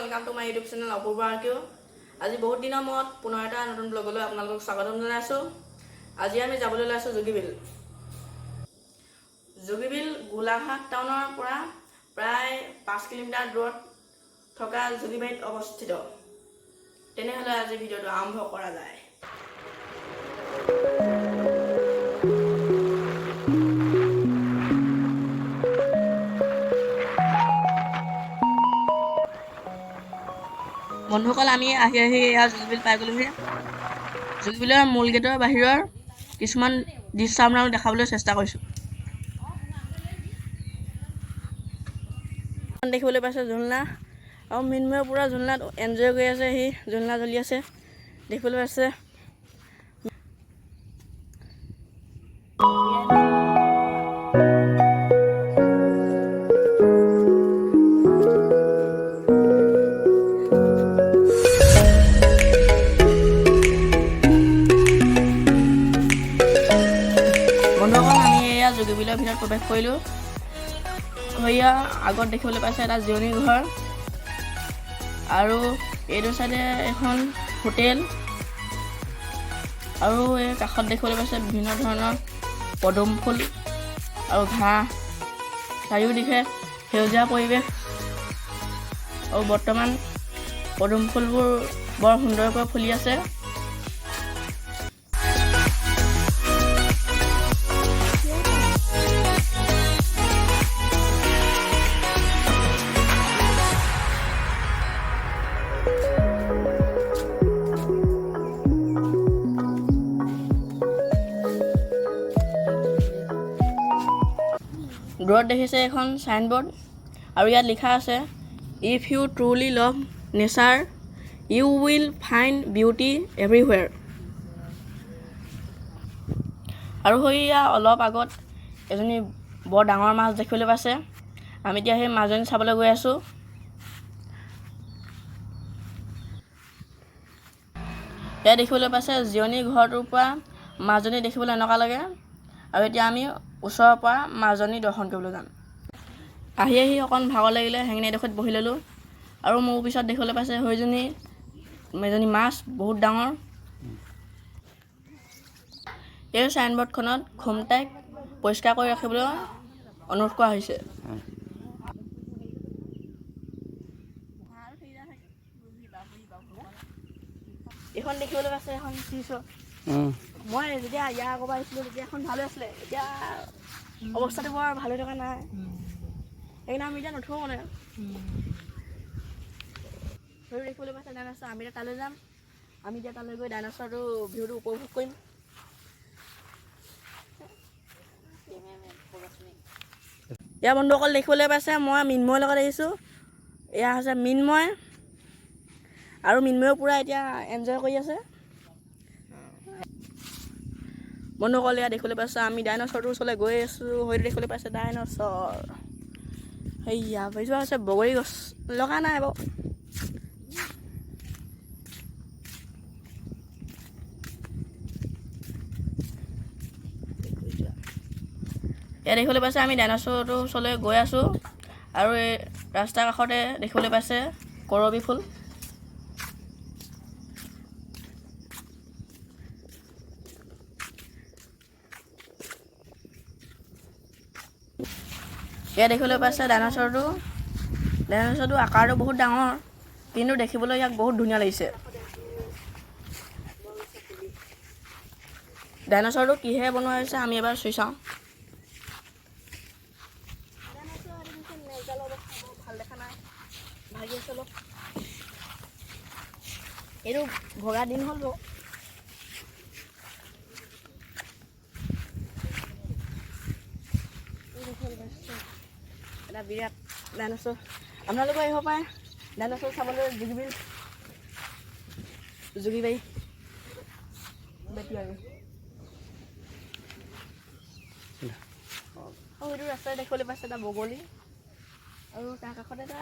Welcome to my YouTube channel Apurba কিয় আজি বহুত দিনৰ মূৰত পুনৰ এটা নতুন ব্লগলৈ আপোনালোকক স্বাগতম জনাইছোঁ। আজি আমি যাবলৈ ওলাইছোঁ যোগীবিল গোলাঘাট টাউনৰ পৰা প্ৰায় 5 কিলোমিটাৰ দূৰত থকা যোগীবাৰীত অৱস্থিত। তেনেহ'লে আজি ভিডিঅ'টো আৰম্ভ কৰা যায়। বন্ধুসকল, আমি আহি এয়া যোগীবিল পাই গ'লোহি। যোগীবিলৰ মূল গেটৰ বাহিৰৰ কিছুমান দৃশ্য আপোনালোকক দেখাবলৈ চেষ্টা কৰিছোঁ। দেখিবলৈ পাইছে ঝুলনা আৰু মৃন্ময়ে পুৰা ঝুলনাত এনজয় কৰি আছে। সি ঝুলনা জ্বলি আছে দেখিবলৈ পাইছে। বন্ধুসকল, আমি এয়া যোগীবিলৰ ভিতৰত প্ৰৱেশ কৰিলোঁ। এয়া আগত দেখিবলৈ পাইছে এটা জিৰণি ঘৰ আৰু এইটো চাইডে এখন হোটেল আৰু এই কাষত দেখিবলৈ পাইছে বিভিন্ন ধৰণৰ পদুম ফুল আৰু ঘাঁহ, চাৰিওদিশে সেউজীয়া পৰিৱেশ আৰু বৰ্তমান পদুম ফুলবোৰ বৰ সুন্দৰকৈ ফুলি আছে। দূৰত দেখিছে এখন চাইনবোৰ্ড আৰু ইয়াত লিখা আছে, if you truly love nature you will find beauty everywhere. আৰু সেয়া অলপ আগত এজনী বৰ ডাঙৰ মাছ দেখিবলৈ পাইছে। আমি এতিয়া সেই মাছজনী চাবলৈ গৈ আছোঁ। এয়া দেখিবলৈ পাইছে জিৰণি ঘৰটোৰ পৰা মাছজনী দেখিবলৈ এনেকুৱা লাগে। আৰু এতিয়া আমি ওচৰৰ পৰা মাছজনী দৰ্শন কৰিবলৈ যাম। আহি অকণ ভাগৰ লাগিলে হেঙেনা এডোখৰত বহি ল'লোঁ আৰু মোৰ পিছত দেখিবলৈ পাইছে এজনী মাছ বহুত ডাঙৰ। এই চাইনবোৰ্ডখনত খোমটাইক পৰিষ্কাৰ কৰি ৰাখিবলৈ অনুৰোধ কৰা হৈছে। এইখন দেখিবলৈ পাইছে এখন চিৰিছ। মই যেতিয়া ইয়াৰ আগৰ পৰা আহিছিলোঁ তেতিয়া এখন ভালে আছিলে, এতিয়া অৱস্থাটো বৰ ভাল হৈ থকা নাই। সেইকাৰণে আমি এতিয়া নথওঁ মানে দেখিবলৈ পাইছে ডাইনছৰ। আমি এতিয়া তালৈ যাম। আমি এতিয়া তালৈ গৈ ডাইনছৰটো ভিউটো উপভোগ কৰিম। এয়া বন্ধুসকল দেখিবলৈ পাইছে মই মৃন্ময়ৰ লগত আহিছোঁ। এয়া হৈছে মৃন্ময় আৰু মৃন্ময়েও পূৰা এতিয়া এনজয় কৰি আছে। বন্ধুসকল, এয়া দেখিবলৈ পাইছে আমি ডাইনছৰটোৰ ওচৰলৈ গৈ আছোঁ। হয়তো দেখিবলৈ পাইছে ডাইনছৰ। সেয়া পাইছোঁ আছে বগৰী গছ লগা নাই বাৰু। এয়া দেখিবলৈ পাইছে আমি ডাইনছৰটোৰ ওচৰলৈ গৈ আছোঁ আৰু এই ৰাস্তাৰ কাষতে দেখিবলৈ পাইছে কৰবী ফুল। এয়া দেখিবলৈ পাইছে ডাইনছৰটো আকাৰটো বহুত ডাঙৰ, কিন্তু দেখিবলৈ ইয়াক বহুত ধুনীয়া লাগিছে। ডাইনছৰটো কিহে বনোৱা হৈছে আমি এবাৰ চুই চাওঁ। ভাল দেখা নাই, ভাগি আছে অলপ। এইটো ভগা দিন হ'ল বাৰু। এটা বিৰাট ডাইনছৰ। আপোনালোকে আহিব পাৰে ডাইনছৰ চাবলৈ যোগীবাৰী সেইটো ৰাস্তাৰে দেখিবলৈ পাইছে এটা বগলী আৰু তাৰ কাষতে এটা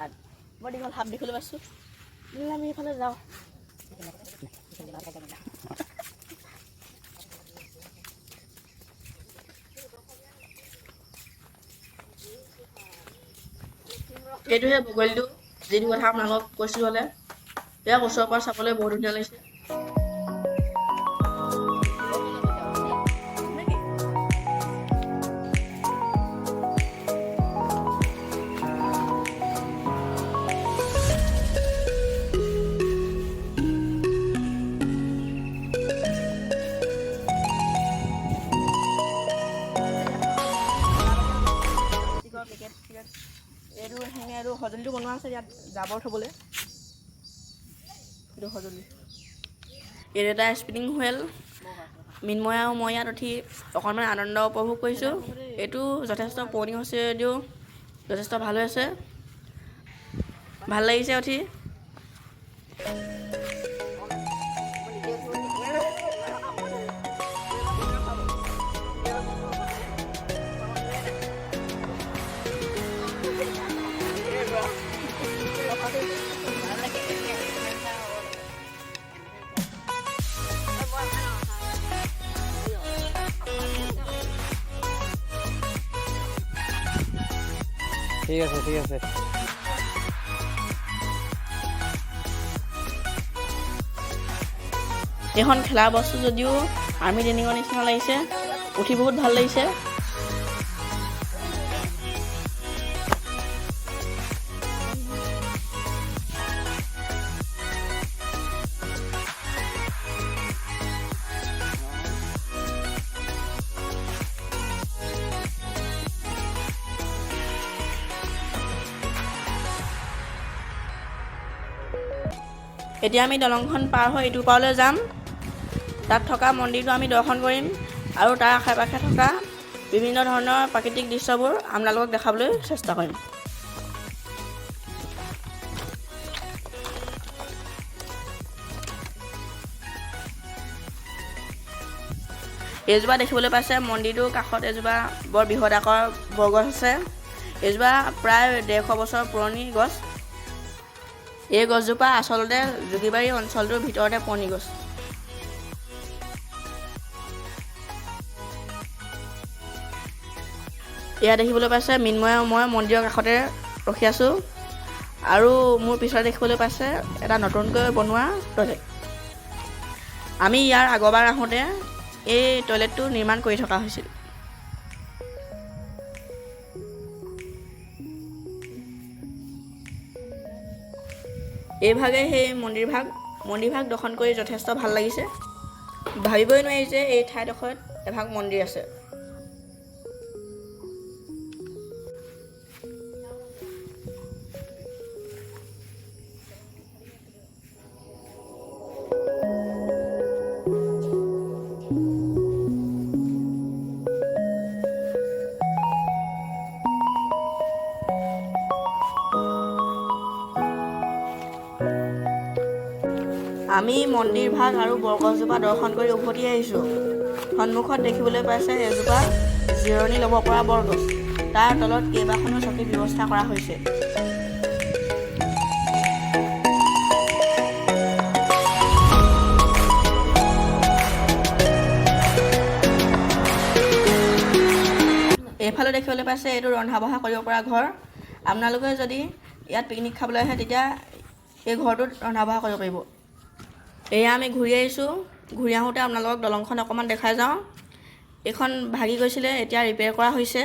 বৰ দীঘল সাপ দেখিবলৈ পাইছোঁ। আমি সেইফালে যাওঁ। এইটোহে বগলীটো। যিটো কথা আপোনালোকক কৈছিলোঁ হ'লে ইয়াক ওচৰৰ পৰা চাবলৈ বহুত ধুনীয়া লাগিছে। এইটো সঁজুলিটো বনোৱা আছে ইয়াত জাবৰ থ'বলৈ। এইটো সঁজুলি, এইটো এটা স্পিনিং হুইল। মৃন্ময় আৰু মই ইয়াত উঠি অকণমান আনন্দ উপভোগ কৰিছোঁ। এইটো যথেষ্ট পুৰণি হৈছে যদিও যথেষ্ট ভাল হৈ আছে, ভাল লাগিছে উঠি। ঠিক আছে ঠিক আছে। এইখন খেলা বস্তু যদিও আৰ্মি ট্ৰেইনিঙৰ নিচিনা লাগিছে, উঠি বহুত ভাল লাগিছে। এতিয়া আমি দলংখন পাৰ হৈ ইটো পাৰলৈ যাম। তাত থকা মন্দিৰটো আমি দৰ্শন কৰিম আৰু তাৰ আশে পাশে থকা বিভিন্ন ধৰণৰ প্ৰাকৃতিক দৃশ্যবোৰ আপোনালোকক দেখাবলৈ চেষ্টা কৰিম। এইজোপা দেখিবলৈ পাইছে মন্দিৰটোৰ কাষত এজোপা বৰ বৃহৎ আকাৰৰ বৰগছ আছে। এইজোপা প্ৰায় 150 বছৰ পুৰণি গছ। এই গছজোপা আচলতে যোগীবাৰী অঞ্চলটোৰ ভিতৰতে পুৰণি গছ। এয়া দেখিবলৈ পাইছে মৃন্ময় আৰু মই মন্দিৰৰ কাষতে ৰখি আছোঁ আৰু মোৰ পিছতে দেখিবলৈ পাইছে এটা নতুনকৈ বনোৱা টয়লেট। আমি ইয়াৰ আগৰবাৰ আহোঁতে এই টয়লেটটো নিৰ্মাণ কৰি থকা হৈছিল। এইভাগে সেই মন্দিৰভাগ দৰ্শন কৰি যথেষ্ট ভাল লাগিছে। ভাবিবই নোৱাৰি যে এই ঠাইডোখৰত এভাগ মন্দিৰ আছে। আমি মন্দিৰভাগ আৰু বৰগছজোপা দৰ্শন কৰি উভতি আহিছোঁ। সন্মুখত দেখিবলৈ পাইছে এজোপা জিৰণি ল'ব পৰা বৰগছ। তাৰ তলত কেইবাখনো চকীৰ ব্যৱস্থা কৰা হৈছে। এইফালে দেখিবলৈ পাইছে এইটো ৰন্ধা বঢ়া কৰিব পৰা ঘৰ। আপোনালোকে যদি ইয়াত পিকনিক খাবলৈ আহে তেতিয়া এই ঘৰটোত ৰন্ধা বঢ়া কৰিব পাৰিব। এয়া আমি ঘূৰি আহিছোঁ। ঘূৰি আহোঁতে আপোনালোকক দলংখন অকণমান দেখাই যাওঁ। এইখন ভাগি গৈছিলে, এতিয়া ৰিপেয়াৰ কৰা হৈছে।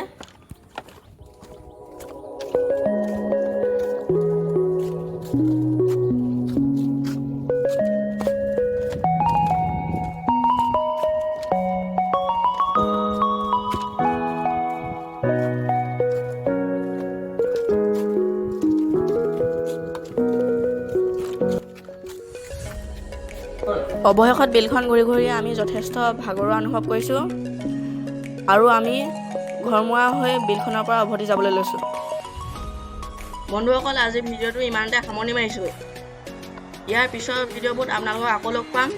অৱশেষত বিলখন ঘূৰি ঘূৰি আমি যথেষ্ট ভাগৰুৱা অনুভৱ কৰিছোঁ আৰু আমি ঘৰমুৱা হৈ বিলখনৰ পৰা উভতি যাবলৈ লৈছোঁ। বন্ধুসকল, আজিৰ ভিডিঅ'টো ইমানতে সামৰণি মাৰিছোঁ। ইয়াৰ পিছৰ ভিডিঅ'বোৰত আপোনালোকক আকৌ লগ পাম।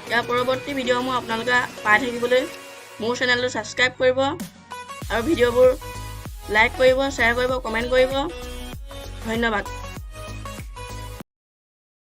ইয়াৰ পৰৱৰ্তী ভিডিঅ'সমূহ আপোনালোকে পাই থাকিবলৈ মোৰ চেনেলটো ছাবস্ক্ৰাইব কৰিব আৰু ভিডিঅ'বোৰ লাইক কৰিব, শ্বেয়াৰ কৰিব, কমেণ্ট কৰিব। ধন্যবাদ।